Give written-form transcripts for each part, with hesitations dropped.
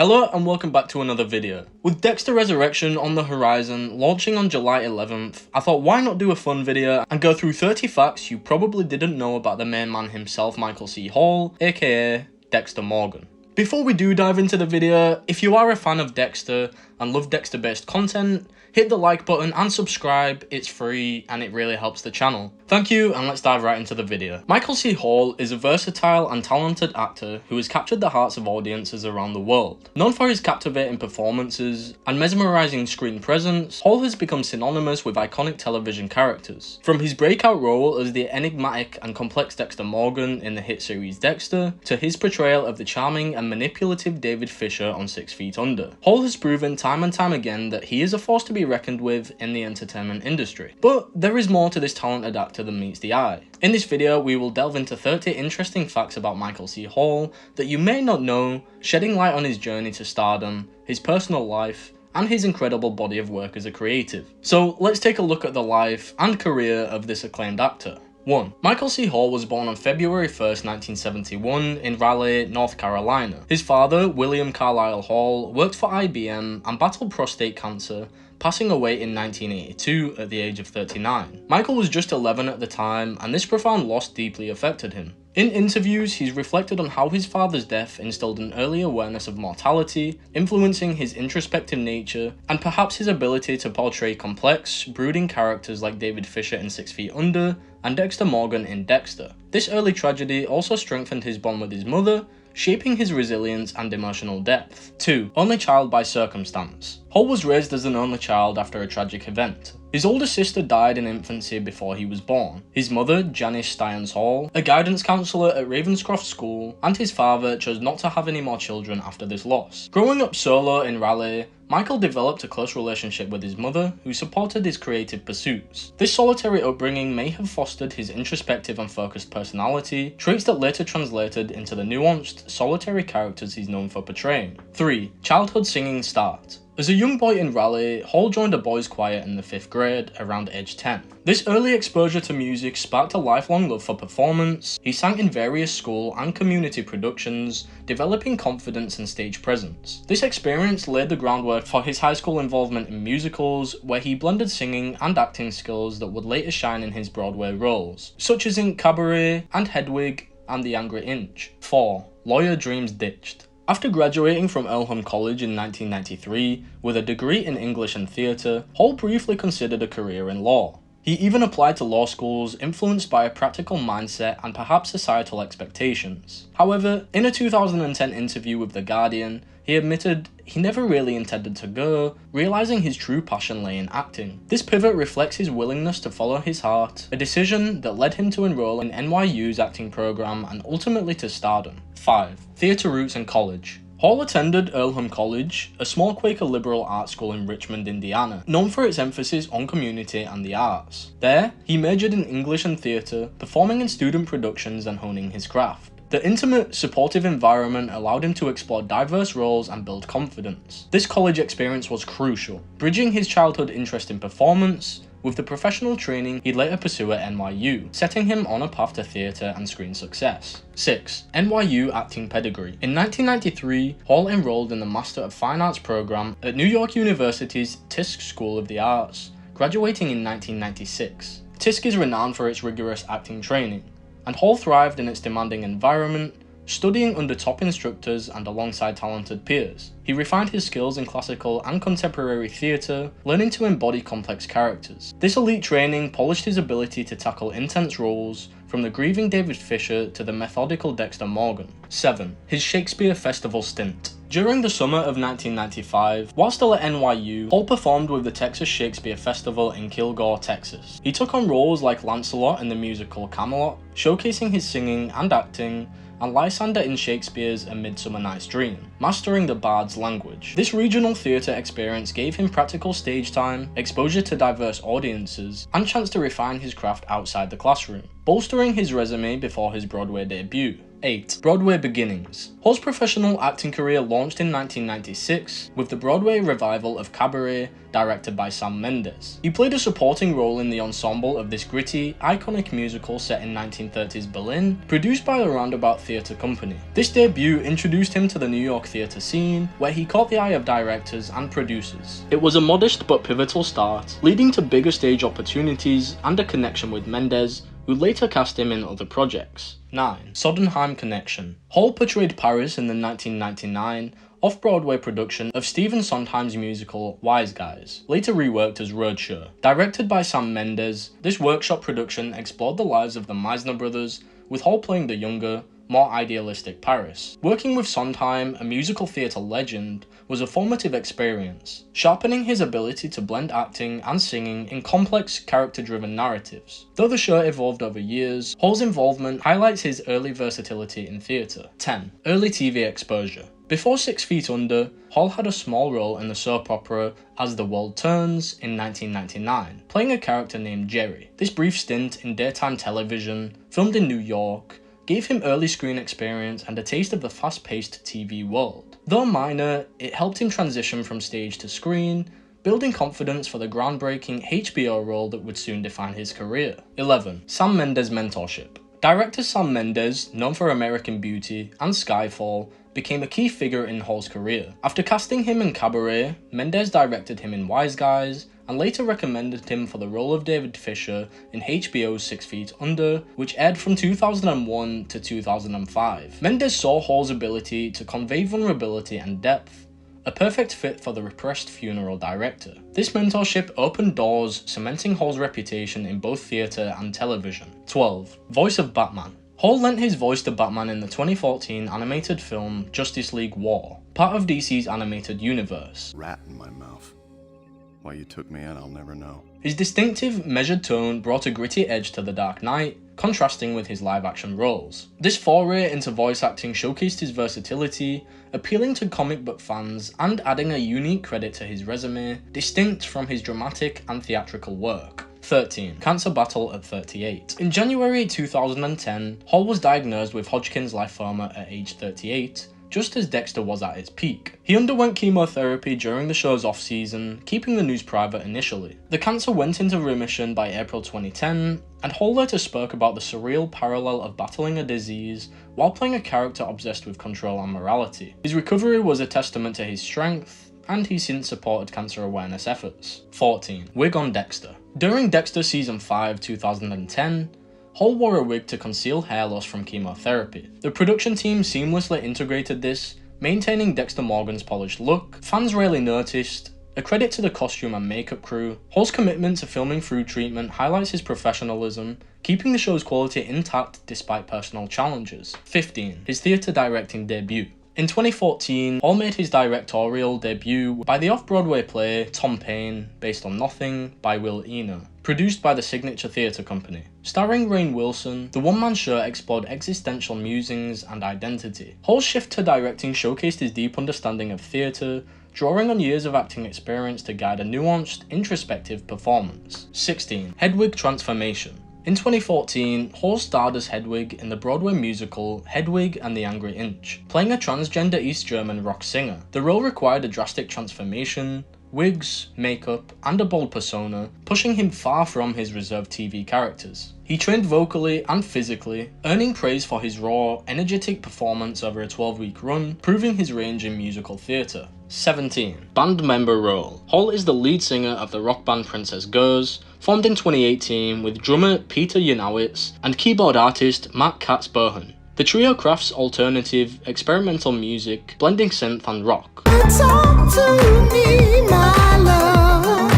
Hello and welcome back to another video. With Dexter Resurrection on the horizon, launching on July 11th, I thought why not do a fun video and go through 30 facts you probably didn't know about the main man himself, Michael C.Hall, aka Dexter Morgan. Before we do dive into the video, if you are a fan of Dexter and love Dexter based content, hit the like button and subscribe. It's free and it really helps the channel. Thank you, and let's dive right into the video. Michael C.Hall is a versatile and talented actor who has captured the hearts of audiences around the world. Known for his captivating performances and mesmerizing screen presence, Hall has become synonymous with iconic television characters. From his breakout role as the enigmatic and complex Dexter Morgan in the hit series Dexter, to his portrayal of the charming and manipulative David Fisher on 6 Feet Under. Hall has proven time and time again that he is a force to be reckoned with in the entertainment industry. But there is more to this talented actor than meets the eye. In this video, we will delve into 30 interesting facts about Michael C.Hall that you may not know, shedding light on his journey to stardom, his personal life, and his incredible body of work as a creative. So let's take a look at the life and career of this acclaimed actor. 1. Michael C. Hall was born on February 1st, 1971 in Raleigh, North Carolina. His father, William Carlisle Hall, worked for IBM and battled prostate cancer, passing away in 1982 at the age of 39. Michael was just 11 at the time, and this profound loss deeply affected him. In interviews, he's reflected on how his father's death instilled an early awareness of mortality, influencing his introspective nature, and perhaps his ability to portray complex, brooding characters like David Fisher in 6 Feet Under and Dexter Morgan in Dexter. This early tragedy also strengthened his bond with his mother, shaping his resilience and emotional depth. 2. Only child by circumstance. Hall was raised as an only child after a tragic event. His older sister died in infancy before he was born. His mother, Janice Styons Hall, a guidance counsellor at Ravenscroft School, and his father chose not to have any more children after this loss. Growing up solo in Raleigh, Michael developed a close relationship with his mother, who supported his creative pursuits. This solitary upbringing may have fostered his introspective and focused personality, traits that later translated into the nuanced, solitary characters he's known for portraying. 3. Childhood singing start. As a young boy in Raleigh, Hall joined a boys' choir in the 5th grade, around age 10. This early exposure to music sparked a lifelong love for performance. He sang in various school and community productions, developing confidence and stage presence. This experience laid the groundwork for his high school involvement in musicals, where he blended singing and acting skills that would later shine in his Broadway roles, such as in Cabaret and Hedwig and The Angry Inch. 4. Lawyer dreams ditched. After graduating from Elmham College in 1993 with a degree in English and theatre, Hall briefly considered a career in law. He even applied to law schools influenced by a practical mindset and perhaps societal expectations. However, in a 2010 interview with The Guardian, he admitted he never really intended to go, realising his true passion lay in acting. This pivot reflects his willingness to follow his heart, a decision that led him to enroll in NYU's acting program and ultimately to stardom. 5. Theatre roots and college. Hall attended Elmham College, a small Quaker liberal art school in Richmond, Indiana, known for its emphasis on community and the arts. There, he majored in English and theatre, performing in student productions and honing his craft. The intimate, supportive environment allowed him to explore diverse roles and build confidence. This college experience was crucial, bridging his childhood interest in performance with the professional training he'd later pursue at NYU, setting him on a path to theatre and screen success. 6. NYU acting pedigree. In 1993, Hall enrolled in the Master of Fine Arts program at New York University's Tisch School of the Arts, graduating in 1996. Tisch is renowned for its rigorous acting training, and Hall thrived in its demanding environment, studying under top instructors and alongside talented peers. He refined his skills in classical and contemporary theatre, learning to embody complex characters. This elite training polished his ability to tackle intense roles, from the grieving David Fisher to the methodical Dexter Morgan. 7. His Shakespeare Festival stint. During the summer of 1995, while still at NYU, Hall performed with the Texas Shakespeare Festival in Kilgore, Texas. He took on roles like Lancelot in the musical Camelot, showcasing his singing and acting, and Lysander in Shakespeare's A Midsummer Night's Dream, mastering the bard's language. This regional theatre experience gave him practical stage time, exposure to diverse audiences, and chance to refine his craft outside the classroom, bolstering his resume before his Broadway debut. 8. Broadway beginnings. Hall's professional acting career launched in 1996 with the Broadway revival of Cabaret, directed by Sam Mendes. He played a supporting role in the ensemble of this gritty, iconic musical set in 1930s Berlin, produced by the Roundabout Theatre Company. This debut introduced him to the New York theatre scene, where he caught the eye of directors and producers. It was a modest but pivotal start, leading to bigger stage opportunities and a connection with Mendes, who later cast him in other projects. 9. Sondheim connection. Hall portrayed Paris in the 1999 off-Broadway production of Stephen Sondheim's musical Wise Guys, later reworked as Roadshow. Directed by Sam Mendes, this workshop production explored the lives of the Meisner brothers, with Hall playing the younger, more idealistic Paris. Working with Sondheim, a musical theatre legend, was a formative experience, sharpening his ability to blend acting and singing in complex, character-driven narratives. Though the show evolved over years, Hall's involvement highlights his early versatility in theatre. 10. Early TV exposure. Before 6 Feet Under, Hall had a small role in the soap opera As the World Turns in 1999, playing a character named Jerry. This brief stint in daytime television, filmed in New York, gave him early screen experience and a taste of the fast-paced TV world. Though minor, it helped him transition from stage to screen, building confidence for the groundbreaking HBO role that would soon define his career. 11. Sam Mendes mentorship. Director Sam Mendes, known for American Beauty and Skyfall, became a key figure in Hall's career. After casting him in Cabaret, Mendes directed him in Wise Guys, and later recommended him for the role of David Fisher in HBO's 6 Feet Under, which aired from 2001 to 2005. Mendes saw Hall's ability to convey vulnerability and depth, a perfect fit for the repressed funeral director. This mentorship opened doors, cementing Hall's reputation in both theatre and television. 12. Voice of Batman. Hall lent his voice to Batman in the 2014 animated film Justice League War, part of DC's animated universe. Rat in my mouth. Why you took me in, I'll never know. His distinctive, measured tone brought a gritty edge to The Dark Knight, contrasting with his live-action roles. This foray into voice acting showcased his versatility, appealing to comic book fans and adding a unique credit to his resume, distinct from his dramatic and theatrical work. 13. Cancer battle at 38. In January 2010, Hall was diagnosed with Hodgkin's lymphoma at age 38, just as Dexter was at its peak. He underwent chemotherapy during the show's off-season, keeping the news private initially. The cancer went into remission by April 2010, and Hall later spoke about the surreal parallel of battling a disease while playing a character obsessed with control and morality. His recovery was a testament to his strength, and he's since supported cancer awareness efforts. 14. Wig on Dexter. During Dexter Season 5 2010, Hall wore a wig to conceal hair loss from chemotherapy. The production team seamlessly integrated this, maintaining Dexter Morgan's polished look. Fans rarely noticed, a credit to the costume and makeup crew. Hall's commitment to filming through treatment highlights his professionalism, keeping the show's quality intact despite personal challenges. 15. His theatre directing debut. In 2014, Hall made his directorial debut by the off-Broadway play Tom Paine, Based on Nothing by Will Eaner, produced by the Signature Theatre Company. Starring Rainn Wilson, the one-man show explored existential musings and identity. Hall's shift to directing showcased his deep understanding of theatre, drawing on years of acting experience to guide a nuanced, introspective performance. 16. Hedwig transformation. In 2014, Hall starred as Hedwig in the Broadway musical Hedwig and the Angry Inch, playing a transgender East German rock singer. The role required a drastic transformation, wigs, makeup, and a bold persona, pushing him far from his reserved TV characters. He trained vocally and physically, earning praise for his raw, energetic performance over a 12-week run, proving his range in musical theatre. 17. Band member role. Hall is the lead singer of the rock band Princess Goes, formed in 2018 with drummer Peter Yanowitz and keyboard artist Matt Katz-Bohan. The trio crafts alternative, experimental music, blending synth and rock. Talk to me, my love.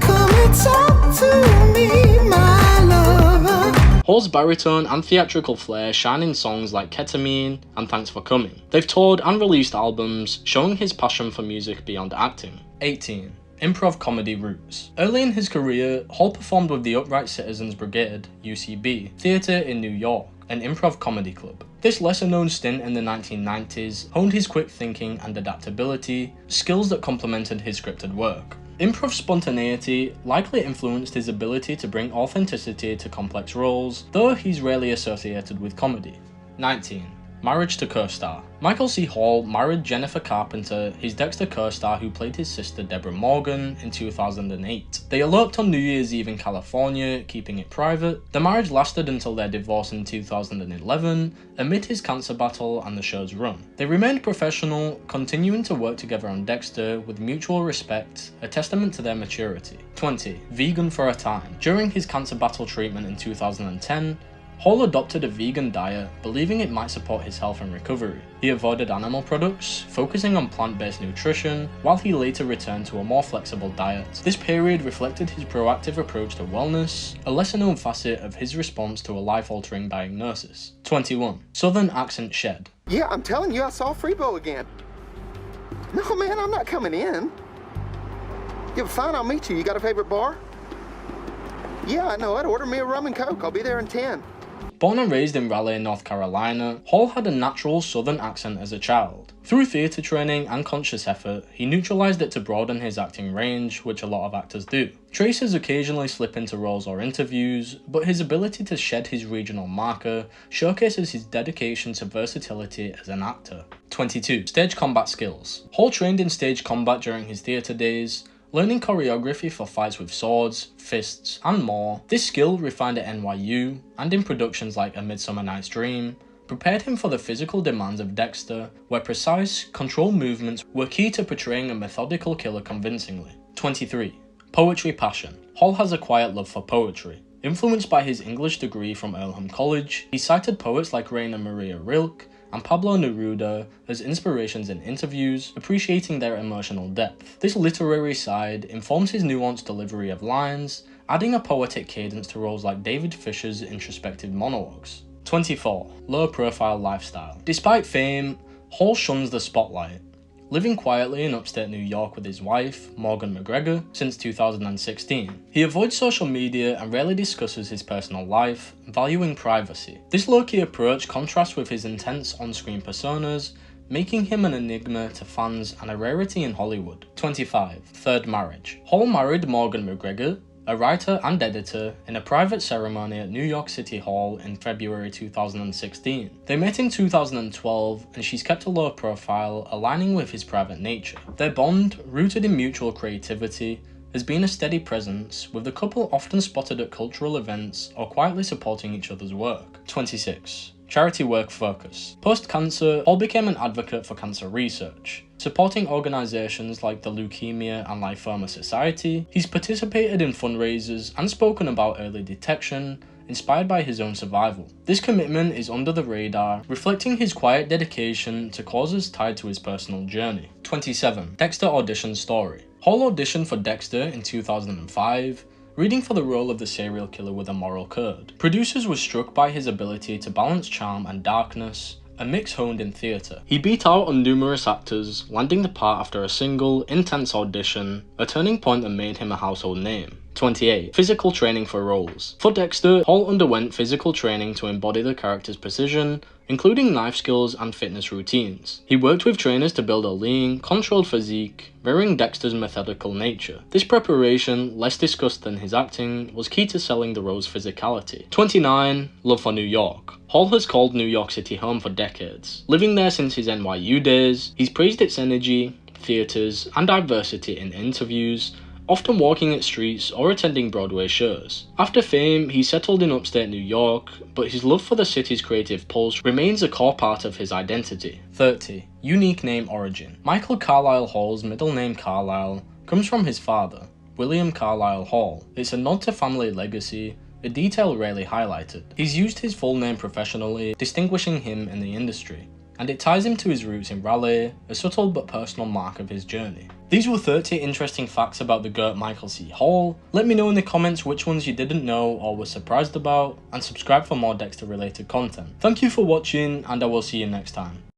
Come and talk to me, my lover. Hall's baritone and theatrical flair shine in songs like Ketamine and Thanks for Coming. They've toured and released albums, showing his passion for music beyond acting. 18. Improv comedy roots. Early in his career, Hall performed with the Upright Citizens Brigade, UCB, theatre in New York, an improv comedy club. This lesser-known stint in the 1990s honed his quick thinking and adaptability, skills that complemented his scripted work. Improv spontaneity likely influenced his ability to bring authenticity to complex roles, though he's rarely associated with comedy. 19. Marriage to co-star. Michael C. Hall married Jennifer Carpenter, his Dexter co-star who played his sister Dexter Morgan, in 2008. They eloped on New Year's Eve in California, keeping it private. The marriage lasted until their divorce in 2011, amid his cancer battle and the show's run. They remained professional, continuing to work together on Dexter with mutual respect, a testament to their maturity. 20. Vegan for a time. During his cancer battle treatment in 2010, Hall adopted a vegan diet, believing it might support his health and recovery. He avoided animal products, focusing on plant-based nutrition, while he later returned to a more flexible diet. This period reflected his proactive approach to wellness, a lesser-known facet of his response to a life-altering diagnosis. 21. Southern accent shed. Yeah, I'm telling you, I saw Freebo again. No, man, I'm not coming in. Yeah, fine, I'll meet you. You got a favorite bar? Yeah, I know it. Order me a rum and coke. I'll be there in 10. Born and raised in Raleigh, North Carolina, Hall had a natural southern accent as a child. Through theatre training and conscious effort, he neutralised it to broaden his acting range, which a lot of actors do. Traces occasionally slip into roles or interviews, but his ability to shed his regional marker showcases his dedication to versatility as an actor. 22. Stage combat skills. Hall trained in stage combat during his theatre days, learning choreography for fights with swords, fists, and more. This skill, refined at NYU and in productions like A Midsummer Night's Dream, prepared him for the physical demands of Dexter, where precise, controlled movements were key to portraying a methodical killer convincingly. 23. Poetry passion. Hall has a quiet love for poetry. Influenced by his English degree from Earlham College, he cited poets like Rainer Maria Rilke and Pablo Neruda as inspirations in interviews, appreciating their emotional depth. This literary side informs his nuanced delivery of lines, adding a poetic cadence to roles like David Fisher's introspective monologues. 24. Low-profile lifestyle. Despite fame, Hall shuns the spotlight. Living quietly in upstate New York with his wife, Morgan McGregor, since 2016. He avoids social media and rarely discusses his personal life, valuing privacy. This low-key approach contrasts with his intense on-screen personas, making him an enigma to fans and a rarity in Hollywood. 25. Third marriage. Hall married Morgan McGregor, a writer and editor, in a private ceremony at New York City Hall in February 2016. They met in 2012, and she's kept a low profile, aligning with his private nature. Their bond, rooted in mutual creativity, has been a steady presence, with the couple often spotted at cultural events or quietly supporting each other's work. 26. Charity work focus. Post-cancer, Hall became an advocate for cancer research, supporting organisations like the Leukemia and Lymphoma Society. He's participated in fundraisers and spoken about early detection, inspired by his own survival. This commitment is under the radar, reflecting his quiet dedication to causes tied to his personal journey. 27. Dexter audition story. Hall auditioned for Dexter in 2005, reading for the role of the serial killer with a moral code. Producers were struck by his ability to balance charm and darkness, a mix honed in theatre. He beat out on numerous actors, landing the part after a single, intense audition, a turning point that made him a household name. 28. Physical training for roles. For Dexter, Hall underwent physical training to embody the character's precision, including knife skills and fitness routines. He worked with trainers to build a lean, controlled physique, mirroring Dexter's methodical nature. This preparation, less discussed than his acting, was key to selling the role's physicality. 29. Love for New York. Hall has called New York City home for decades. Living there since his NYU days, he's praised its energy, theatres, and diversity in interviews, often walking its streets or attending Broadway shows. After fame, he settled in upstate New York, but his love for the city's creative pulse remains a core part of his identity. 30. Unique name origin. Michael Carlisle Hall's middle name Carlisle comes from his father, William Carlisle Hall. It's a nod to family legacy, a detail rarely highlighted. He's used his full name professionally, distinguishing him in the industry, and it ties him to his roots in Raleigh, a subtle but personal mark of his journey. These were 30 interesting facts about the GOAT Michael C. Hall. Let me know in the comments which ones you didn't know or were surprised about, and subscribe for more Dexter related content. Thank you for watching, and I will see you next time.